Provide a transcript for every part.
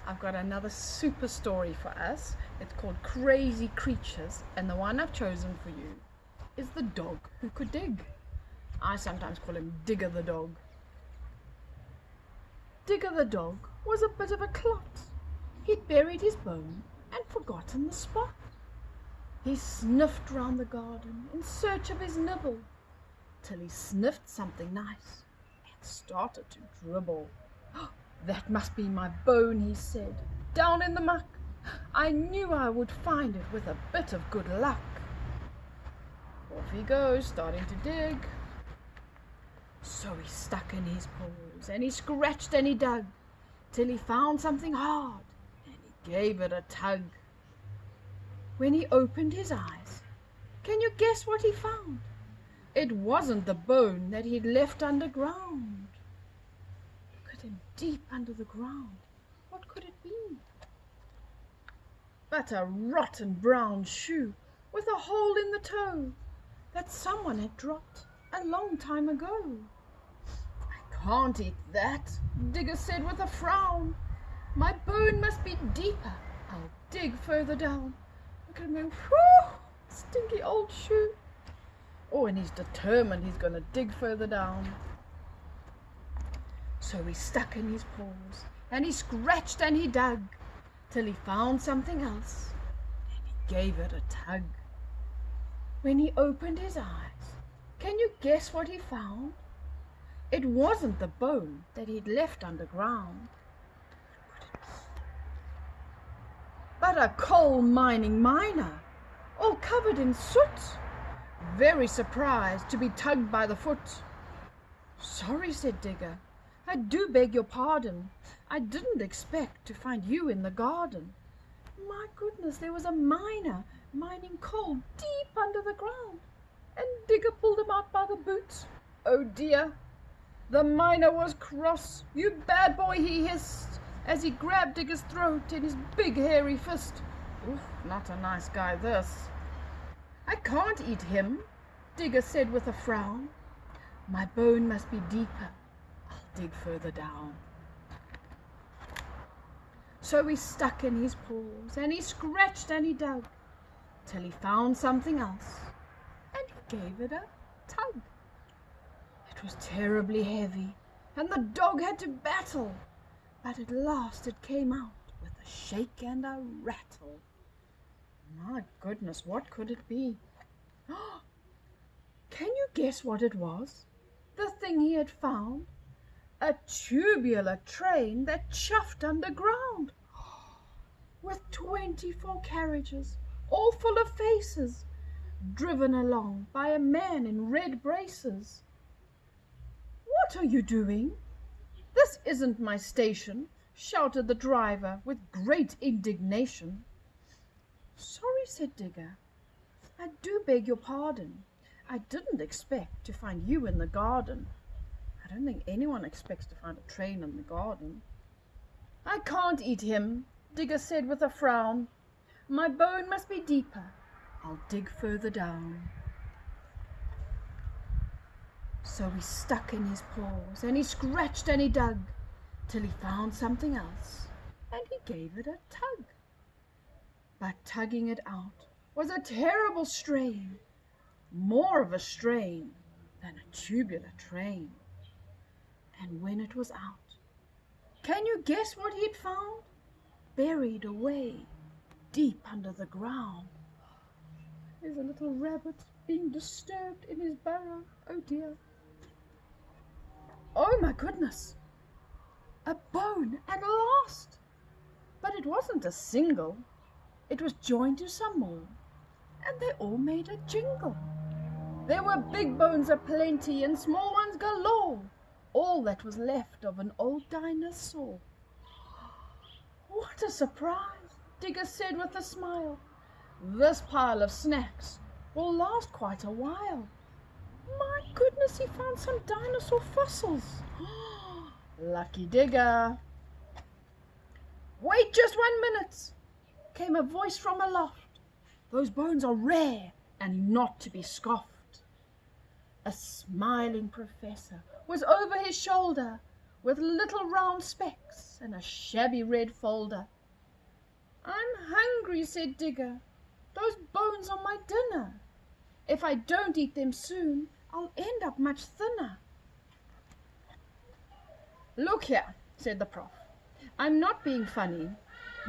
I've got another super story for us. It's called Crazy Creatures, and the one I've chosen for you is the dog who could dig. I sometimes call him Digger the dog. Digger the dog was a bit of a clot. He'd buried his bone and forgotten the spot. He sniffed round the garden in search of his nibble, till he sniffed something nice and started to dribble. "That must be my bone," he said, "down in the muck. I knew I would find it with a bit of good luck." Off he goes, starting to dig. So he stuck in his paws, and he scratched and he dug, till he found something hard, and he gave it a tug. When he opened his eyes, can you guess what he found? It wasn't the bone that he'd left underground. Look at him, deep under the ground. What could it be? But a rotten brown shoe with a hole in the toe that someone had dropped a long time ago. "I can't eat that," Digger said with a frown. "My bone must be deeper. I'll dig further down." Look at him, whew, stinky old shoe. Oh, and he's determined he's going to dig further down. So he stuck in his paws, and he scratched and he dug, till he found something else, and he gave it a tug. When he opened his eyes, can you guess what he found? It wasn't the bone that he'd left underground, but a coal mining miner, all covered in soot, very surprised to be tugged by the foot. "Sorry," said Digger, "I do beg your pardon. I didn't expect to find you in the garden." My goodness, there was a miner mining coal deep under the ground, and Digger pulled him out by the boots. Oh dear! The miner was cross. "You bad boy," he hissed, as he grabbed Digger's throat in his big hairy fist. Oof, not a nice guy this. "I can't eat him," Digger said with a frown. "My bone must be deeper. I'll dig further down." So he stuck in his paws, and he scratched and he dug, till he found something else, and he gave it a tug. It was terribly heavy, and the dog had to battle, but at last it came out with a shake and a rattle. My goodness, what could it be? Can you guess what it was? The thing he had found? A tubular train that chuffed underground, with 24 carriages, all full of faces, driven along by a man in red braces. "What are you doing? This isn't my station," shouted the driver with great indignation. "Sorry," said Digger, "I do beg your pardon. I didn't expect to find you in the garden." I don't think anyone expects to find a train in the garden. "I can't eat him," Digger said with a frown. "My bone must be deeper. I'll dig further down." So he stuck in his paws, and he scratched and he dug, till he found something else, and he gave it a tug. But tugging it out was a terrible strain, more of a strain than a tubular train. And when it was out, can you guess what he'd found? Buried away deep under the ground. There's a little rabbit being disturbed in his burrow. Oh dear. Oh my goodness! A bone at last! But it wasn't a single. It was joined to some more, and they all made a jingle. There were big bones aplenty and small ones galore, all that was left of an old dinosaur. "What a surprise!" Digger said with a smile. "This pile of snacks will last quite a while." My goodness, he found some dinosaur fossils. Lucky Digger. "Wait just 1 minute," came a voice from aloft. "Those bones are rare and not to be scoffed." A smiling professor was over his shoulder. with little round specks and a shabby red folder. "I'm hungry," said Digger. "Those bones are my dinner. If I don't eat them soon, I'll end up much thinner." "Look here," said the prof, "I'm not being funny.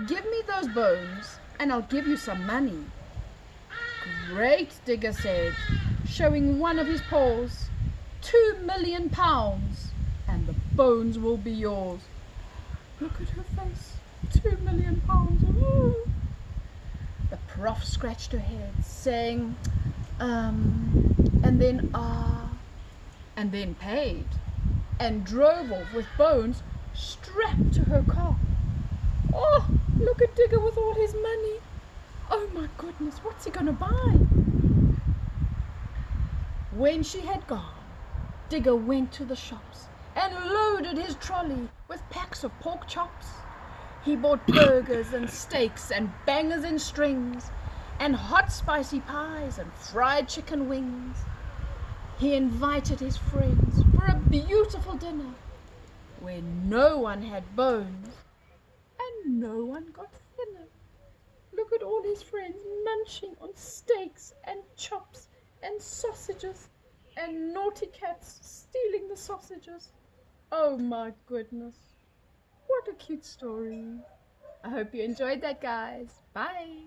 Give me those bones and I'll give you some money." "Great," Digger said, showing one of his paws. £2,000,000 and the bones will be yours. Look at her face. £2,000,000. Ooh. The prof scratched her head, saying, and then paid, and drove off with bones strapped to her car. Oh, look at Digger with all his money. Oh my goodness, what's he gonna buy? When she had gone, Digger went to the shops and loaded his trolley with packs of pork chops. He bought burgers and steaks and bangers in strings and hot spicy pies and fried chicken wings. He invited his friends for a beautiful dinner where no one had bones and no one got thinner. Look at all his friends munching on steaks and chops and sausages, and naughty cats stealing the sausages. Oh my goodness. What a cute story. I hope you enjoyed that, guys. Bye.